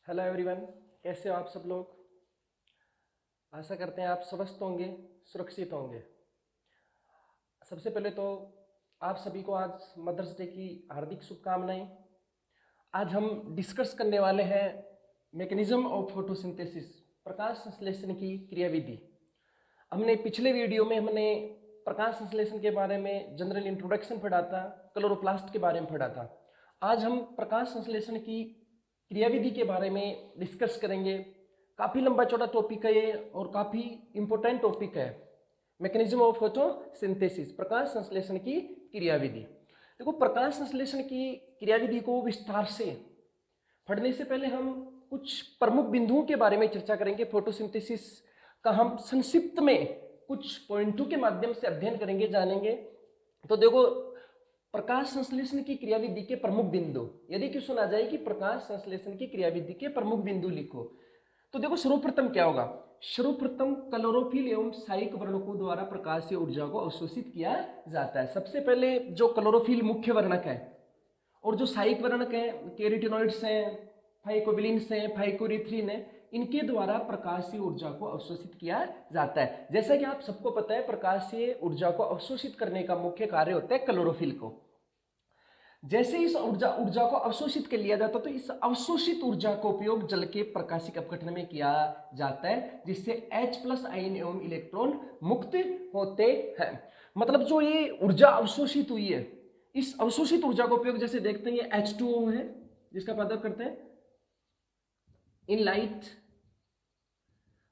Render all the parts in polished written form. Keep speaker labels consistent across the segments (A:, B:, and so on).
A: Hello everyone, कैसे हो आप सब लोग। आशा करते हैं आप स्वस्थ होंगे, सुरक्षित होंगे। सबसे पहले तो आप सभी को आज मदर्स डे की हार्दिक शुभकामनाएं। आज हम डिस्कस करने वाले हैं मैकेनिज्म ऑफ फोटोसिंथेसिस, प्रकाश संश्लेषण की क्रियाविधि। हमने पिछले वीडियो में प्रकाश संश्लेषण के बारे में जनरल इंट्रोडक्शन पढ़ा था, क्लोरोप्लास्ट के बारे में पढ़ा था। आज हम प्रकाश संश्लेषण की क्रियाविधि के बारे में डिस्कस करेंगे। काफ़ी लंबा चौड़ा टॉपिक है ये और काफ़ी इंपॉर्टेंट टॉपिक है। मैकेनिज्म ऑफ फोटोसिंथेसिस, प्रकाश संश्लेषण की क्रियाविधि। देखो, प्रकाश संश्लेषण की क्रियाविधि को विस्तार से पढ़ने से पहले हम कुछ प्रमुख बिंदुओं के बारे में चर्चा करेंगे। फोटोसिंथेसिस का हम संक्षिप्त में कुछ पॉइंटों के माध्यम से अध्ययन करेंगे, जानेंगे। तो देखो, प्रकाश संश्लेषण की क्रियाविधि के प्रमुख बिंदु, यदि क्वेश्चन आ जाए कि प्रकाश संश्लेषण की क्रियाविधि के प्रमुख बिंदु लिखो, तो देखो सर्वप्रथम क्या होगा। सर्वप्रथम क्लोरोफिल एवं सहायक वर्णकों द्वारा प्रकाशीय ऊर्जा को अवशोषित किया जाता है। सबसे पहले जो क्लोरोफिल मुख्य वर्णक है और जो सहायक वर्णक है, कैरोटीनॉइड्स हैं, फाइकोबिलिन्स हैं, फाइकोरिथ्रिन है, इनके द्वारा प्रकाशीय ऊर्जा को अवशोषित किया जाता है। जैसा कि आप सबको पता है, प्रकाशीय ऊर्जा को अवशोषित करने का मुख्य कार्य होता है क्लोरोफिल को। जैसे इस ऊर्जा को अवशोषित कर लिया जाता है, तो इस अवशोषित ऊर्जा का उपयोग जल के प्रकाशिक अपघटन में किया जाता है, जिससे H+ आयन एवं इलेक्ट्रॉन मुक्त होते हैं। मतलब जो ये ऊर्जा अवशोषित हुई है, इस अवशोषित ऊर्जा का उपयोग जैसे देखते हैं, ये H2O है जिसका पता करते हैं इन लाइट,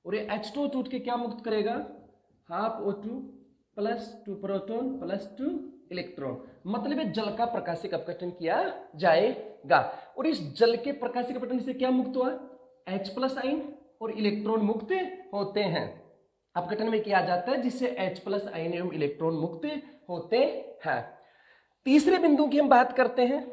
A: और ये H2O टूट के क्या मुक्त करेगा, ½ O2 plus 2 proton plus 2 electron. मतलब ये जल का प्रकाशिक अपघटन किया जाएगा, और इस जल के प्रकाशिक अपघटन से क्या मुक्त हुआ, H+ आयन और इलेक्ट्रॉन मुक्त होते हैं। अपघटन में किया जाता है जिससे H+ आयन एवं इलेक्ट्रॉन मुक्त होते हैं। तीसरे बिंदु की हम बात करते हैं।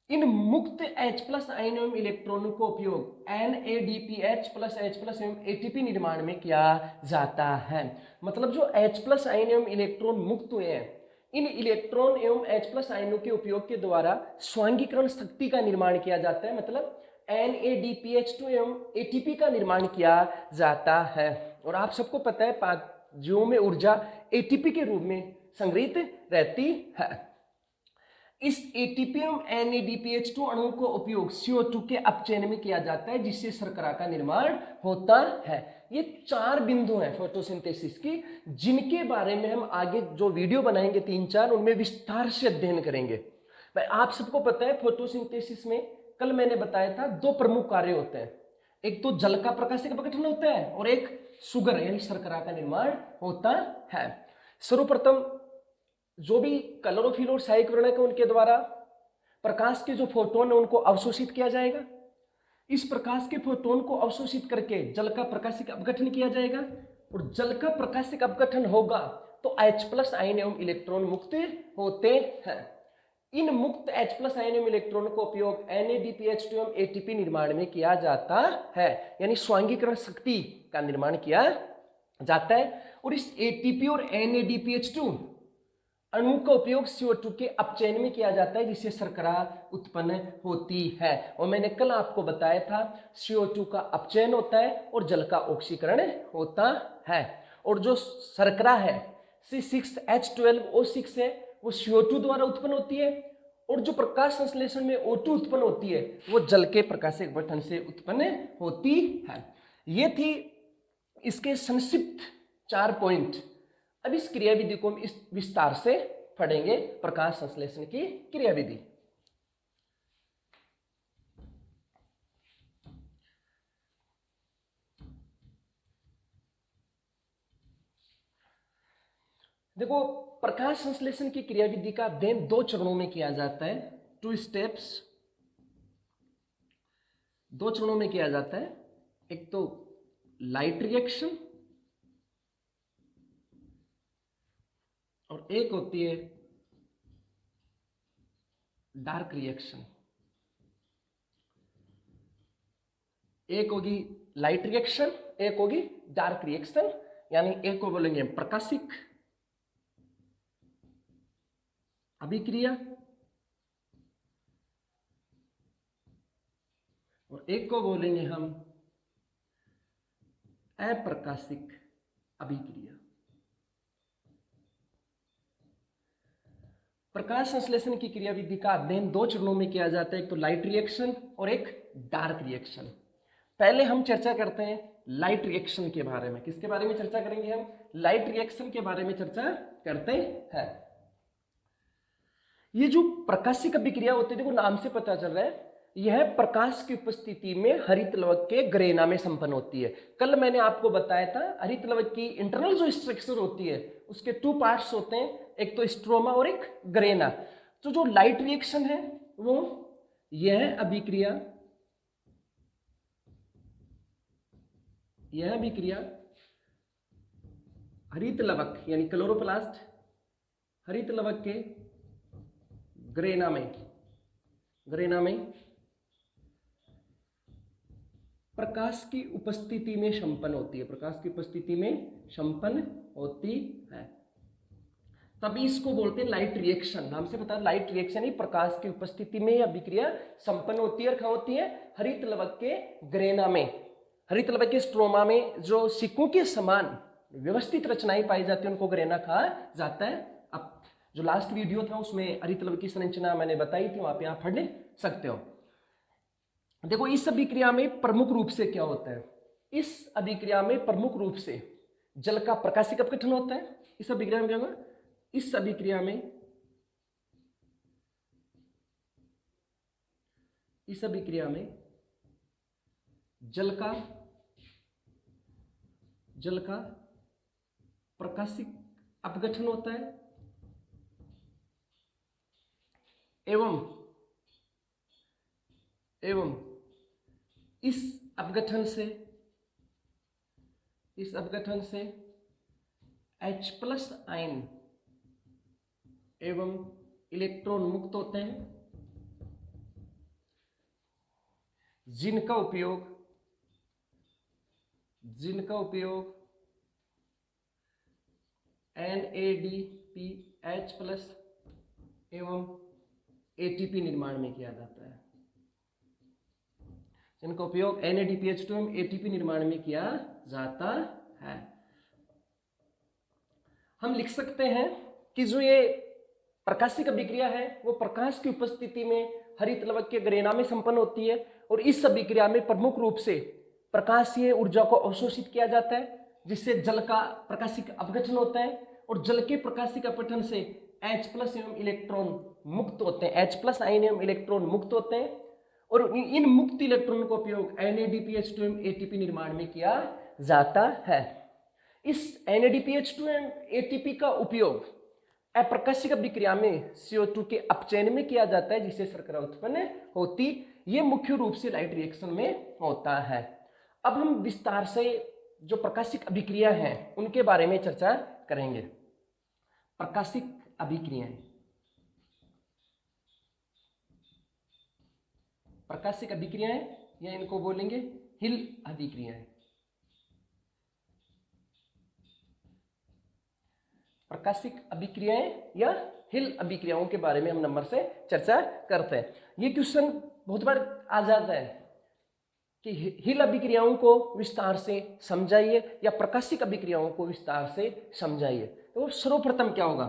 A: इन मुक्त H+ आयन एवं इलेक्ट्रॉनों का उपयोग NADPH+ H+ एवं ATP निर्माण में किया जाता है। मतलब जो H+ आयन एवं इलेक्ट्रॉन मुक्त हुए हैं, इन इलेक्ट्रॉन एवं H+ आयनों के उपयोग के द्वारा स्वांगीकरण शक्ति का निर्माण किया जाता है। मतलब NADPH2 एवं ATP का निर्माण किया जाता है। और आप सबको पता है, जीवों में ऊर्जा ATP के रूप में संग्रहित रहती है। इस ATP एवं NADPH2 अणुओं का उपयोग CO2 के अपचयन में किया जाता है, जिससे शर्करा का निर्माण होता है। ये 4 बिंदु हैं फोटोसिंथेसिस की, जिनके बारे में हम आगे जो वीडियो बनाएंगे 3-4, उनमें विस्तार से अध्ययन करेंगे। भाई आप सबको पता है, फोटोसिंथेसिस में कल मैंने बताया था 2 प्रमुख कार्य होते हैं। एक तो जल का प्रकाशिक अपघटन होता है और एक शुगर यानी शर्करा का निर्माण होता है। सर्वप्रथम जो भी क्लोरोफिल और सहायक वर्णक है, उनके द्वारा प्रकाश के जो फोटोन है उनको अवशोषित किया जाएगा। इस प्रकाश के फोटोन को अवशोषित करके जल का प्रकाशिक अपघटन किया जाएगा, और जल का प्रकाशिक अपघटन होगा तो H+ आयन एवं इलेक्ट्रॉन मुक्त होते हैं। इन मुक्त H+ आयन एवं इलेक्ट्रॉन का उपयोग NADPH2 एवं ATP निर्माण में किया जाता है, यानी स्वांगीकरण शक्ति का निर्माण किया जाता है। और इस ATP और NADPH2 अणु का उपयोग CO2 के अपचयन में किया जाता है, जिससे शर्करा उत्पन्न होती है। और मैंने कल आपको बताया था, CO2 का अपचयन होता है और जल का ऑक्सीकरण होता है। और जो शर्करा है C6H12O6 है, वो CO2 द्वारा उत्पन्न होती है, और जो प्रकाश संश्लेषण में O2 उत्पन्न होती है, वो जल के प्रकाशिक अपघटन से उत्पन्न होती है। ये थी इसके संक्षिप्त 4 पॉइंट। अब इस क्रियाविधि को हम इस विस्तार से पढ़ेंगे, प्रकाश संश्लेषण की क्रियाविधि। देखो, प्रकाश संश्लेषण की क्रियाविधि का अध्ययन 2 चरणों में किया जाता है। 2 स्टेप्स, 2 चरणों में किया जाता है। एक तो लाइट रिएक्शन और एक होती है डार्क रिएक्शन। एक होगी लाइट रिएक्शन, एक होगी डार्क रिएक्शन, यानी एक को बोलेंगे प्रकाशिक अभिक्रिया, और एक को बोलेंगे हम अप्रकाशिक अभिक्रिया। प्रकाश संश्लेषण की क्रियाविधि का अध्ययन दो चरणों में किया जाता है, एक तो लाइट रिएक्शन और एक डार्क रिएक्शन। पहले हम चर्चा करते हैं लाइट रिएक्शन के बारे में। किसके बारे में चर्चा करेंगे हम? लाइट रिएक्शन के बारे में चर्चा करते हैं। ये जो प्रकाशिक अभिक्रिया होती है, देखो नाम से पता चल रहा है, यह प्रकाश की उपस्थिति में हरित लवक के ग्रेना में संपन्न होती है। कल मैंने आपको बताया था हरित लवक की इंटरनल जो स्ट्रक्चर होती है उसके टू पार्ट्स होते हैं, एक तो स्ट्रोमा और एक ग्रेना। तो जो लाइट रिएक्शन है वो यह अभिक्रिया हरित लवक यानी क्लोरोप्लास्ट हरित लवक के ग्रेना में प्रकाश की उपस्थिति में संपन्न होती है। प्रकाश की उपस्थिति में संपन्न होती है, तभी इसको बोलते हैं लाइट रिएक्शन। नाम से पता, लाइट रिएक्शन ही प्रकाश की उपस्थिति में अभिक्रिया संपन्न होती है। और कहाँ होती है? हरित लवक के ग्रेना में, हरित लवक के स्ट्रोमा में जो सिक्कों के समान व्यवस्थित रचनाएं पाई जाती है उनको ग्रेना कहा जाता है। अब जो लास्ट वीडियो था उसमें हरित लवक की संरचना मैंने बताई थी, वहां पे आप पढ़ सकते हो। देखो इस अभिक्रिया में प्रमुख रूप से क्या होता है? इस अभिक्रिया में प्रमुख रूप से जल का प्रकाशिक अपघटन होता है। इस अभिक्रिया में क्या होगा? इस अभिक्रिया में जल का प्रकाशिक अपघटन होता है एवं इस अपघटन से H+ आयन एवं इलेक्ट्रॉन मुक्त होते हैं, जिनका उपयोग NADPH+ एवं ATP निर्माण में किया जाता है। जिनका उपयोग NADPH2 एवं ATP निर्माण में किया जाता है। हम लिख सकते हैं कि जो ये प्रकाशिक अभिक्रिया है वो प्रकाश की उपस्थिति में हरित लवक के ग्रेना में संपन्न होती है, और इस अभिक्रिया में प्रमुख रूप से प्रकाशीय ऊर्जा को अवशोषित किया जाता है, जिससे जल का प्रकाशिक अपघटन होता है, और जल के प्रकाशिक अपघटन से H+ एवं इलेक्ट्रॉन मुक्त होते हैं, H+ आयन एवं इलेक्ट्रॉन मुक्त होते हैं, और इन मुक्त इलेक्ट्रॉन का उपयोग NADPH2 एवं ATP निर्माण में किया जाता है। इस NADPH2 एवं ATP का उपयोग अप्रकाशिक अभिक्रिया में CO2 के अपचयन में किया जाता है, जिससे शर्करा उत्पन्न होती। ये मुख्य रूप से लाइट रिएक्शन में होता है। अब हम विस्तार से जो प्रकाशिक अभिक्रिया हैं उनके बारे में चर्चा करेंगे। प्रकाशिक अभिक्रियाएं या इनको बोलेंगे हिल अभिक्रियाएं। प्रकाशिक अभिक्रियाएं या हिल अभिक्रियाओं के बारे में हम नंबर से चर्चा करते हैं। ये क्वेश्चन बहुत बार आ जाता है कि हिल अभिक्रियाओं को विस्तार से समझाइए या प्रकाशिक अभिक्रियाओं को विस्तार से समझाइए। तो सर्वप्रथम क्या होगा?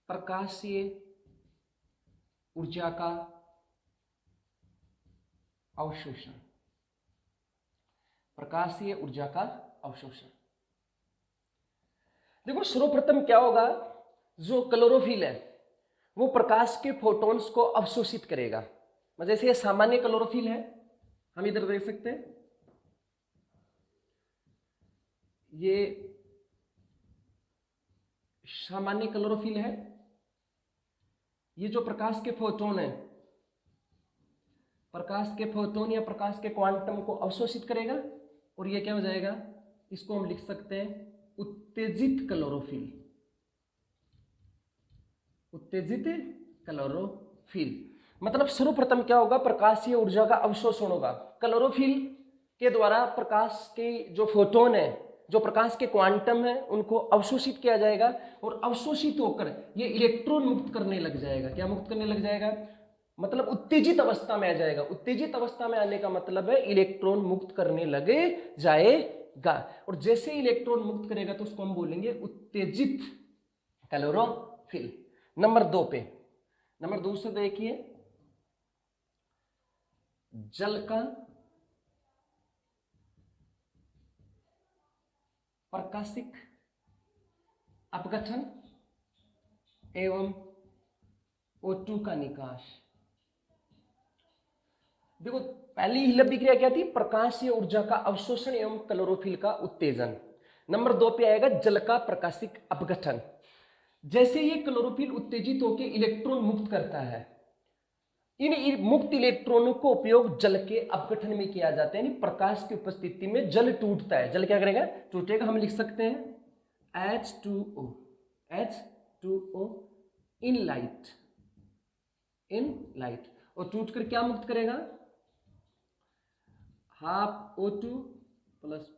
A: प्रकाशीय ऊर्जा का अवशोषण। प्रकाशीय ऊर्जा का अवशोषण। देखो सर्वप्रथम क्या होगा, जो क्लोरोफिल है वो प्रकाश के फोटॉन्स को अवशोषित करेगा। जैसे ये सामान्य क्लोरोफिल है, हम इधर देख सकते हैं, ये सामान्य क्लोरोफिल है। ये जो प्रकाश के फोटोन है, प्रकाश के फोटोन या प्रकाश के क्वांटम को अवशोषित करेगा, और ये क्या हो जाएगा? इसको हम लिख सकते हैं उत्तेजित क्लोरोफिल। उत्तेजित क्लोरोफिल मतलब सर्वप्रथम क्या होगा? प्रकाशीय ऊर्जा का अवशोषण होगा। क्लोरोफिल के द्वारा प्रकाश के जो फोटोन है जो प्रकाश के क्वांटम है उनको अवशोषित किया जाएगा और अवशोषित होकर ये इलेक्ट्रॉन मुक्त करने लग जाएगा। क्या मुक्त करने लग जाएगा? मतलब उत्तेजित अवस्था में आ जाएगा। उत्तेजित अवस्था में आने का मतलब है इलेक्ट्रॉन मुक्त करने लगे जाएगा। और जैसे इलेक्ट्रॉन मुक्त करेगा तो उसको हम बोलेंगे उत्तेजित क्लोरोफिल। नंबर 2 पे, नंबर 2 से देखिए, जल का प्रकाशिक अपघटन एवं O2 का निकास। देखो पहली हिलप क्रिया क्या थी? प्रकाशीय ऊर्जा का अवशोषण एवं क्लोरोफिल का उत्तेजन। नंबर 2 पे आएगा जल का प्रकाशिक अपघटन। जैसे ये क्लोरोफिल उत्तेजित होकर इलेक्ट्रॉन मुक्त करता है, इन मुक्त इलेक्ट्रॉनों को उपयोग जल के अपघटन में किया जाता है। यानी प्रकाश की उपस्थिति में जल टूटता है। जल क्या करेगा? टूटेगा। हम लिख सकते हैं H2O, H2O in light, in light. और टूट कर क्या मुक्त करेगा? Half O2 plus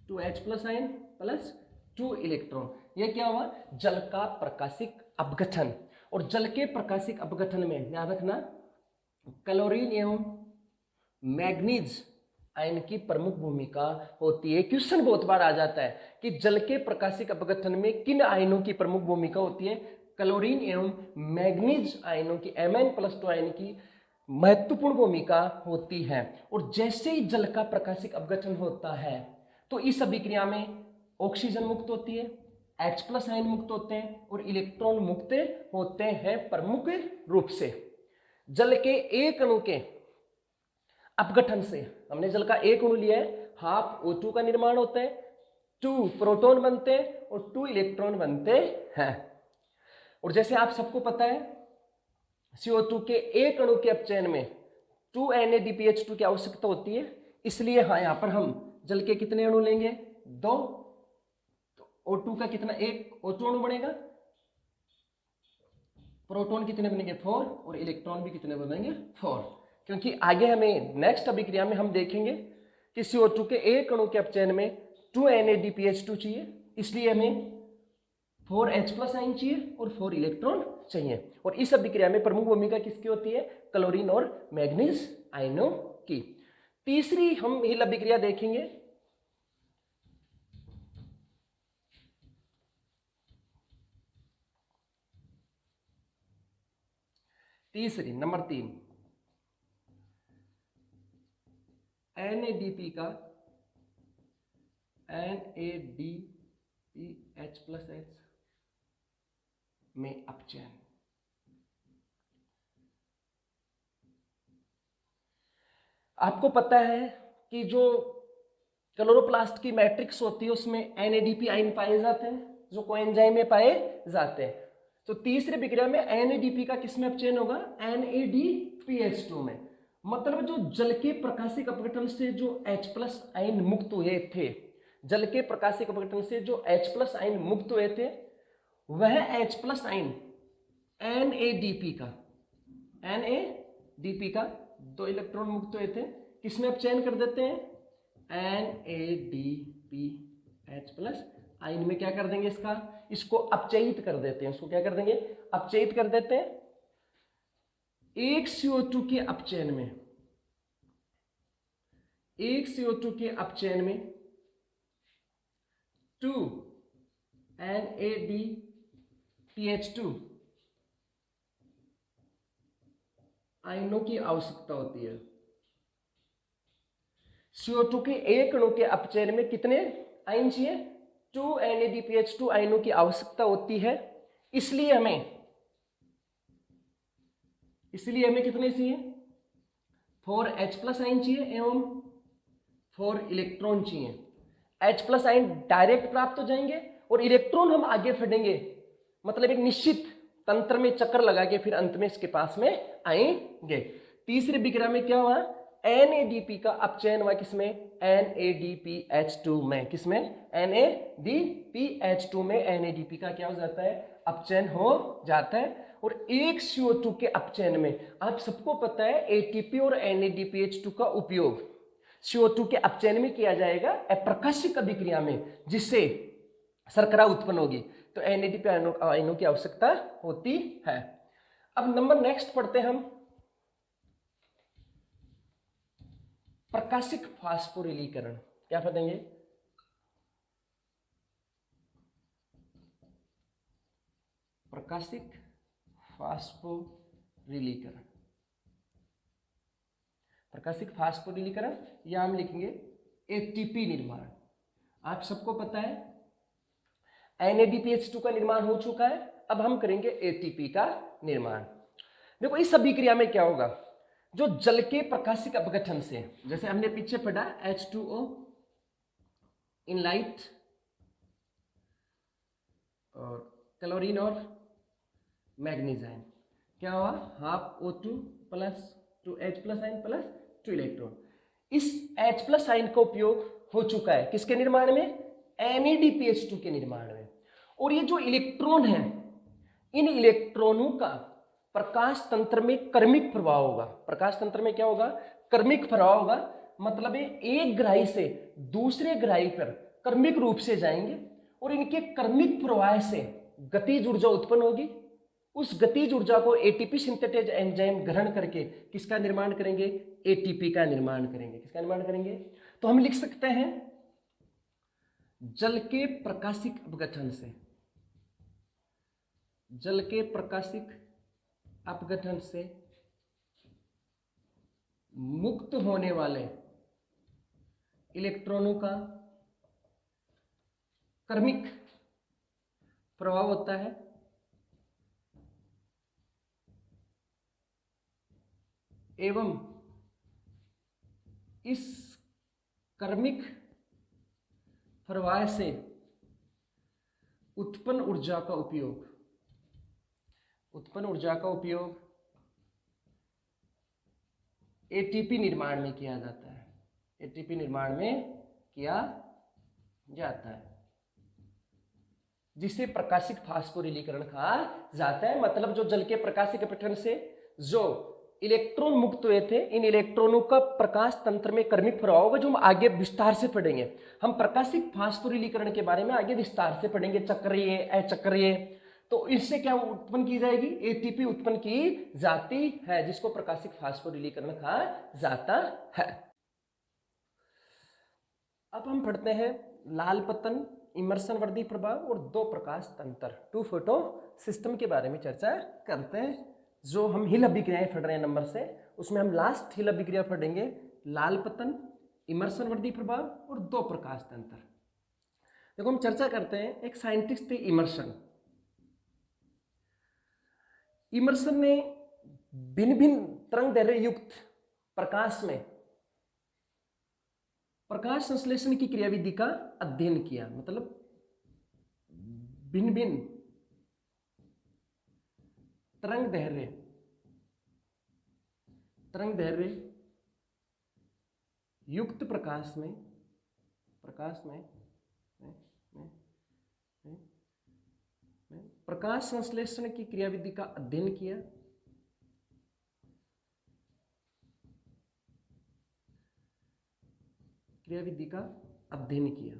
A: 2H plus ion plus 2 electron. यह क्या हुआ? जल का प्रकाशिक अपघटन। और जल के प्रकाशिक अपघटन में ध्यान रखना, क्लोरीन एवं मैग्नीज आयन की प्रमुख भूमिका होती है। क्वेश्चन बहुत बार आ जाता है कि जल के प्रकाशिक अपघटन में किन आयनों की प्रमुख भूमिका होती है? क्लोरीन एवं मैग्नीज आयनों की, Mn+2 आयन की महत्वपूर्ण भूमिका होती है। और जैसे ही जल का प्रकाशिक अपघटन होता है तो इस अभिक्रिया में ऑक्सीजन मुक्त होती है, H+ आयन मुक्त होते हैं और इलेक्ट्रॉन मुक्त होते हैं प्रमुख रूप से। जल के एक अणु के अपघटन से, हमने जल का एक अणु लिया है, हाफ O2 का निर्माण होता है, 2 प्रोटॉन बनते हैं और 2 इलेक्ट्रॉन बनते हैं। और जैसे आप सबको पता है CO2 के एक अणु के अपचयन में 2 NADPH2 की आवश्यकता होती है। इसलिए हाँ, यहां पर हम जल के कितने अणु लेंगे? 2। तो O2 का कितना? 1 O2 अणु बनेगा। प्रोटॉन कितने बनेंगे? 4। और इलेक्ट्रॉन भी कितने बनेंगे? 4। क्योंकि आगे हमें नेक्स्ट अभिक्रिया में हम देखेंगे कि CO2 के एक अणु के अपचयन में 2 NADPH2 चाहिए, इसलिए हमें 4H+ आयन चाहिए और 4 इलेक्ट्रॉन चाहिए। और इस अभिक्रिया में प्रमुख भूमिका किसकी होती है? क्लोरीन और मैग्नीज आयनों की। तीसरी हम हिल अभिक्रिया देखेंगे, तीसरी नंबर 3, NADP का NADPH+H में अपचयन। आपको पता है कि जो क्लोरोप्लास्ट की मैट्रिक्स होती है उसमें NADP आयन पाए जाते हैं, जो कोएंजाइम में पाए जाते हैं। तो तीसरे विक्रिया में NADP का किसमें अपचयन होगा? NADPH2 में। मतलब जो जल के प्रकाशिक अपघटन से जो H+ आयन मुक्त हुए थे, जल के प्रकाशिक अपघटन से जो H+ आयन मुक्त हुए थे, वह H+ आयन NADP का 2 इलेक्ट्रॉन मुक्त हुए थे, किसमें अपचयन कर देते हैं? NADPH+ आयन में क्या कर देंगे? इसको अपचयित कर देते हैं। इसको क्या कर देंगे? अपचयित कर देते हैं। एक CO2 के अपचयन में, एक CO2 के अपचयन में 2 NADPH2 आयनों की आवश्यकता होती है। CO2 के एक अणु के अपचयन में कितने आयन चाहिए? 2 NADPH2 आयनों की आवश्यकता होती है। इसलिए हमें कितने चाहिए? 4H+ आयन चाहिए एवं 4 इलेक्ट्रॉन चाहिए। H+ आयन डायरेक्ट प्राप्त हो जाएंगे और इलेक्ट्रॉन हम आगे फेंकेंगे, मतलब एक निश्चित तंत्र में चक्कर लगा के फिर अंत में इसके पास में आएंगे। तीसरे विक्रिया में क्या हुआ? NADP का अपचयन हुआ किसमें? NADPH2 में। किसमें? NADPH2 में NADP का क्या हो जाता है? अपचयन हो जाता है। और एक CO2 के अपचयन में आप सबको पता है ATP और NADPH2 का उपयोग CO2 के अपचयन में किया जाएगा अप्रकाशिक अभिक्रिया में, जिससे शर्करा उत्पन्न होगी। तो NADP आयनों की आवश्यकता होती है। अब नंबर नेक्स्ट पढ़ते हैं हम, प्रकाशिक फास्फोरिलीकरण। क्या पढ़ेंगे? प्रकाशिक फास्फोरिलीकरण। प्रकाशिक फास्फोरिलीकरण या हम लिखेंगे ATP निर्माण। आप सबको पता है NADPH2 का निर्माण हो चुका है, अब हम करेंगे ATP का निर्माण। देखो इस अभिक्रिया में क्या होगा, जो जल के प्रकाशिक अपघटन से, जैसे हमने पीछे पढ़ा H2O इन लाइट और क्लोरीन और मैग्नीज आयन, क्या हुआ, half O2 plus 2H+ ion plus 2 electron. इस H+ आयन का उपयोग हो चुका है किसके निर्माण में? NADPH2 के निर्माण में। और ये जो इलेक्ट्रॉन है, इन इलेक्ट्रॉनों का प्रकाश तंत्र में कर्मिक प्रभाव होगा। प्रकाश तंत्र में क्या होगा? कर्मिक प्रभाव होगा। मतलब ये एक ग्राही से दूसरे ग्राही पर कर्मिक रूप से जाएंगे और इनके कर्मिक प्रवाह से गतिज ऊर्जा उत्पन्न होगी। उस गतिज ऊर्जा को ATP सिंथेटेज एंजाइम ग्रहण करके किसका निर्माण करेंगे? ATP का निर्माण करेंगे। किसका निर्माण करेंगे? तो हम लिख सकते हैं जल के प्रकाशिक अपघटन से, जल के प्रकाशिक अपघटन से मुक्त होने वाले इलेक्ट्रॉनों का कर्मिक प्रभाव होता है एवं इस कर्मिक प्रवाह से उत्पन्न ऊर्जा का उपयोग, उत्पन्न ऊर्जा का उपयोग ATP निर्माण में किया जाता है। ATP निर्माण में किया जाता है, जिसे प्रकाशिक फास्फोरिलीकरण कहा जाता है। मतलब जो जल के प्रकाशिक अपघटन से जो इलेक्ट्रॉन मुक्त हुए थे, इन इलेक्ट्रॉनों का प्रकाश तंत्र में कर्मिक प्रभाव होगा, जो हम आगे विस्तार से पढ़ेंगे। हम प्रकाशिक फास्फोरिलीकरण के बारे में आगे विस्तार से पढ़ेंगे, चक्रीय अचक्रीय। तो इससे क्या उत्पन्न की जाएगी? ATP उत्पन्न की जाती है, जिसको प्रकाशिक फास्फोरिलीकरण कहा जाता है। अब हम पढ़ते हैं लाल पतन, इमर्सन वर्दी प्रभाव और दो प्रकाश तंत्र, 2 फोटो सिस्टम के बारे में चर्चा करते हैं। जो हम हिल अभिक्रियाएं पढ़ रहे हैं नंबर से, उसमें हम लास्ट हिल अभिक्रिया पढ़ेंगे लाल पतन, इमर्सन वर्दी प्रभाव और दो प्रकाश तंत्र। देखो हम चर्चा करते हैं, एक साइंटिस्ट थे इमर्सन। इमर्सन ने भिन्न भिन्न तरंग दैर्घ्य युक्त प्रकाश में प्रकाश संश्लेषण की क्रियाविधि का अध्ययन किया। मतलब भिन्न भिन्न तरंग दैर्घ्य युक्त प्रकाश में प्रकाश संश्लेषण की क्रियाविधि का अध्ययन किया। क्रियाविधि का अध्ययन किया,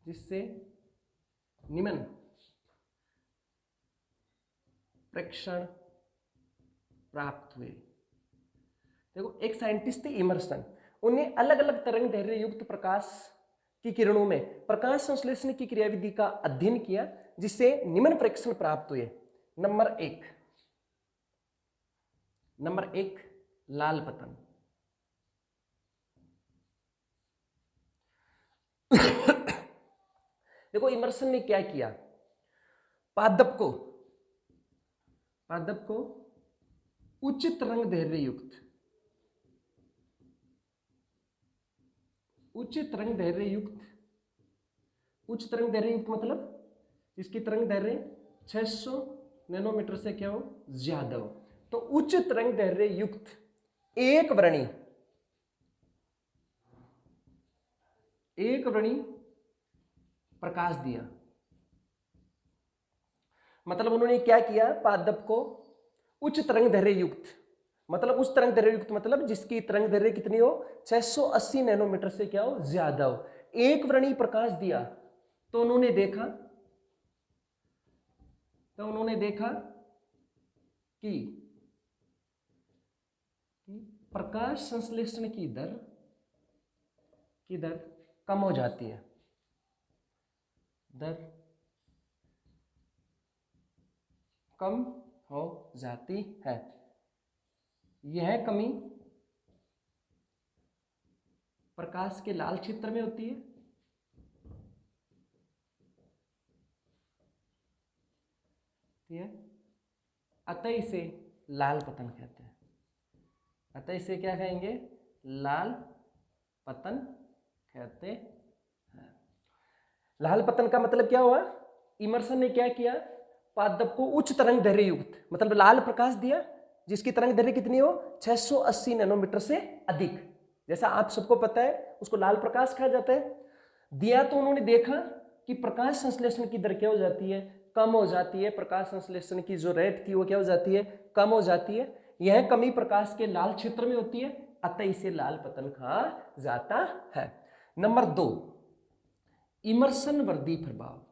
A: जिससे निम्न प्रेक्षण प्राप्त हुए। देखो एक साइंटिस्ट थे इमर्सन, उन्हें अलग अलग तरंग दैर्घ्य युक्त प्रकाश की किरणों में प्रकाश संश्लेषण की क्रियाविधि का अध्ययन किया, जिससे निम्न प्रेक्षण प्राप्त हुए। नंबर एक लाल पतन। देखो इमर्सन ने क्या किया, पादप को उच्च तरंग दैर्घ्य युक्त उच्च तरंग दैर्घ्य युक्त मतलब इसकी तरंग दैर्घ्य 600 नैनोमीटर से क्या हो ज्यादा हो, तो उच्च तरंग दैर्घ्य युक्त एक वर्णी प्रकाश दिया। मतलब उन्होंने क्या किया, पादप को उच्च तरंग दैर्घ्य युक्त, मतलब उच्च तरंग दैर्घ्य युक्त मतलब जिसकी तरंग दैर्घ्य कितनी हो, 680 नैनोमीटर से क्या हो, ज्यादा हो, एक वर्णी प्रकाश दिया। तो उन्होंने देखा कि प्रकाश संश्लेषण की दर कम हो जाती है, दर कम हो जाती है। यह कमी प्रकाश के लाल क्षेत्र में होती है, ठीक है, अतः इसे लाल पतन कहते हैं। अतः इसे क्या कहेंगे, लाल पतन कहते हैं। लाल पतन का मतलब क्या हुआ, इमर्सन ने क्या किया, पादप को उच्च तरंग दैर्घ्य युक्त मतलब लाल प्रकाश दिया जिसकी तरंग दैर्घ्य कितनी हो, 680 नैनोमीटर से अधिक। जैसा आप सबको पता है उसको लाल प्रकाश कहा जाता है। दिया तो उन्होंने देखा कि प्रकाश संश्लेषण की दर क्या हो जाती है, कम हो जाती है। प्रकाश संश्लेषण की जो रेट थी वो क्या हो जाती है, कम हो जाती है। यह कमी प्रकाश के लाल क्षेत्र में होती है, अतः इसे लाल पतन कहा जाता है। नंबर 2, इमर्सन वर्दी प्रभाव।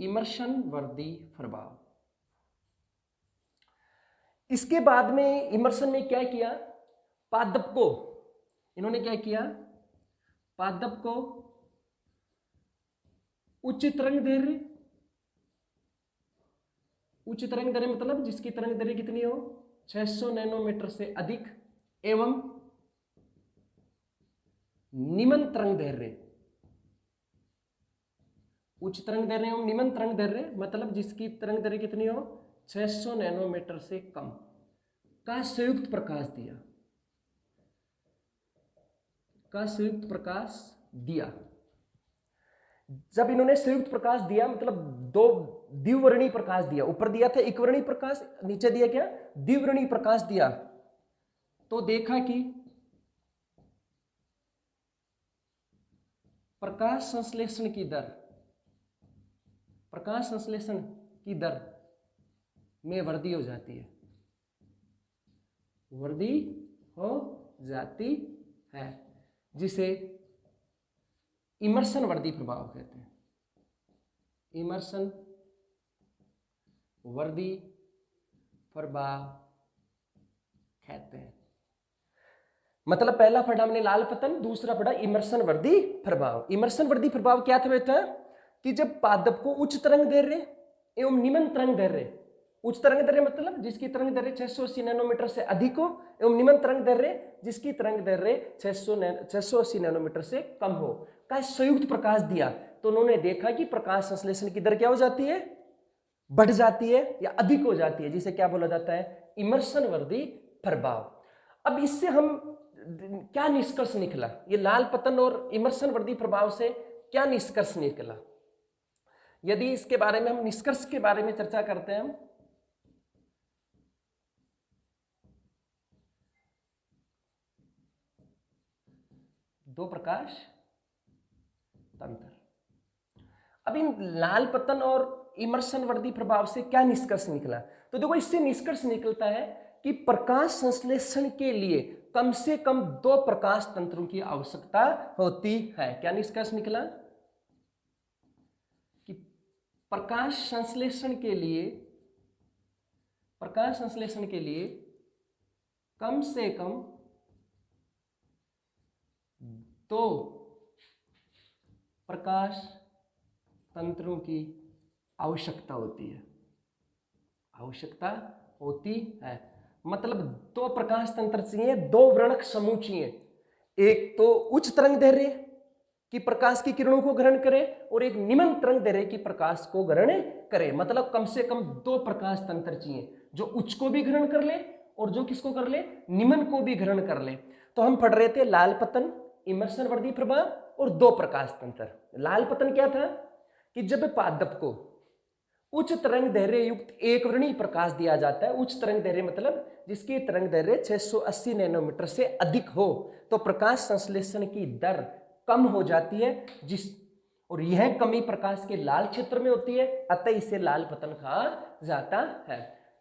A: इमर्सन वर्दी प्रभाव, इसके बाद में इमर्सन ने क्या किया, पादप को, इन्होंने क्या किया, पादप को उच्च तरंग दैर्घ्य मतलब जिसकी तरंग दैर्घ्य कितनी हो, 600 नैनोमीटर से अधिक एवं निम्न तरंग दैर्घ्य, उच्च तरंग दैर्घ्य एवं निम्न तरंग दैर्घ्य मतलब जिसकी तरंग दैर्घ्य कितनी हो, 600 नैनोमीटर से कम का संयुक्त प्रकाश दिया, जब इन्होंने संयुक्त प्रकाश दिया मतलब दो द्विवर्णी प्रकाश दिया, ऊपर दिया था एकवर्णी प्रकाश, नीचे दिया क्या, द्विवर्णी प्रकाश दिया, तो देखा कि प्रकाश संश्लेषण की दर में वृद्धि हो जाती है, जिसे इमर्सन वर्दी प्रभाव कहते हैं। इमर्सन वर्दी प्रभाव कहते हैं। मतलब पहला पढ़ा हमने लाल पतन, दूसरा पढ़ा इमर्सन वर्दी प्रभाव। इमर्सन वर्दी प्रभाव क्या था बेटा, कि जब पादप को उच्च तरंग दैर्घ्य एवं निम्न तरंग दैर्घ्य, उच्च तरंग दैर्घ्य मतलब जिसकी तरंग दैर्घ्य 680 नैनोमीटर से अधिक हो एवं निम्न तरंग दैर्घ्य जिसकी तरंग दैर्घ्य 680 नैनोमीटर से कम हो, का संयुक्त प्रकाश दिया, तो उन्होंने देखा कि प्रकाश संश्लेषण की दर क्या हो जाती है, बढ़ जाती है या अधिक हो जाती है, जिसे क्या बोला जाता है, इमर्सन वर्दी प्रभाव। अब इससे हम क्या निष्कर्ष निकला, ये लाल पतन और इमर्सन वर्दी प्रभाव से क्या निष्कर्ष निकला, यदि इसके बारे में हम निष्कर्ष के बारे में चर्चा करते हैं, दो प्रकाश तंत्र। अब इन लाल पतन और इमर्सन वर्दी प्रभाव से क्या निष्कर्ष निकला, तो देखो इससे निष्कर्ष निकलता है कि प्रकाश संश्लेषण के लिए कम से कम दो प्रकाश तंत्रों की आवश्यकता होती है। क्या निष्कर्ष निकला, कि प्रकाश संश्लेषण के लिए कम से कम दो प्रकाश तंत्रों की आवश्यकता होती है। मतलब दो प्रकाश तंत्र चाहिए, दो वर्णक समूह चाहिए, एक तो उच्च तरंग दैर्घ्य की प्रकाश की किरणों को ग्रहण करे और एक निम्न तरंग दैर्घ्य की प्रकाश को ग्रहण करे। मतलब कम से कम दो प्रकाश तंत्र चाहिए, जो उच्च को भी ग्रहण कर ले और जो किसको कर ले, निम्न को भी ग्रहण कर ले। तो हम पढ़ रहे थे लाल पतन, इमर्सन वर्दी प्रभाव और दो प्रकाश तंत्र। लाल पतन क्या था, कि जब पादप को उच्च तरंग दैर्घ्य युक्त एक वर्णी प्रकाश दिया जाता है, उच्च तरंग दैर्घ्य मतलब जिसकी तरंग दैर्घ्य 680 नैनोमीटर से अधिक हो, तो प्रकाश संश्लेषण की दर कम हो जाती है, और यह कमी प्रकाश के लाल क्षेत्र में होती है, अतः इसे लाल पतन कहा जाता है।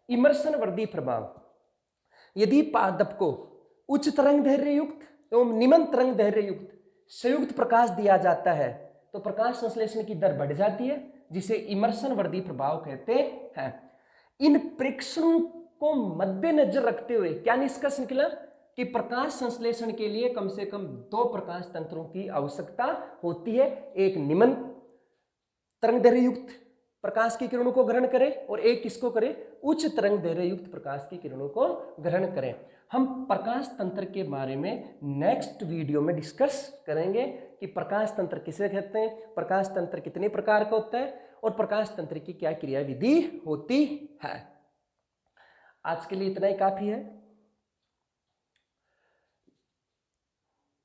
A: इमर्शन वर्दी प्रभाव, यदि पादप को उच्च तरंग दैर्घ्य युक्त एवं निम्न तरंग दैर्घ्य युक्त संयुक्त प्रकाश दिया जाता है तो प्रकाश संश्लेषण की दर बढ़ जाती है, जिसे इमर्शन वर्दी प्रभाव कहते हैं। इन प्रेक्षणों को मद्देनजर रखते हुए क्या निष्कर्ष निकला कि प्रकाश संश्लेषण के लिए कम से कम 2 प्रकाश तंत्रों की आवश्यकता होती है, एक निम्न तरंग दैर्घ्य युक्त प्रकाश की किरणों को ग्रहण करें और एक किसको करें, उच्च तरंग दैर्घ्य युक्त प्रकाश की किरणों को ग्रहण करें। हम प्रकाश तंत्र के बारे में नेक्स्ट वीडियो में डिस्कस करेंगे कि प्रकाश तंत्र किसे कहते हैं, प्रकाश तंत्र कितने प्रकार का होता है और प्रकाश तंत्र की क्या क्रिया विधि होती है। आज के लिए इतना ही काफी है।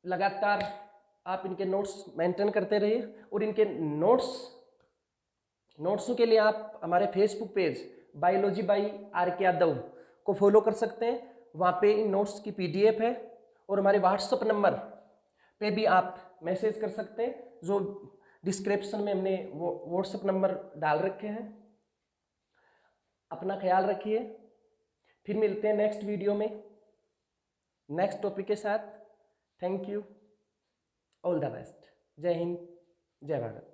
A: लगातार आप इनके नोट्स मेंटेन करते रहिए और इनके नोट्सों के लिए आप हमारे Facebook page biology by R K Yadav को फॉलो कर सकते हैं। वहाँ पे इन नोट्स की पीडीएफ है और हमारे व्हाट्सएप नंबर पे भी आप मैसेज कर सकते हैं, जो डिस्क्रिप्शन में हमने वो व्हाट्सएप नंबर डाल रखे हैं। अपना ख्याल रखिए, फिर मिलते हैं नेक्स्ट वीडियो में नेक्स्ट टॉपिक के साथ। Thank you, all the best. जय हिंद, जय भारत।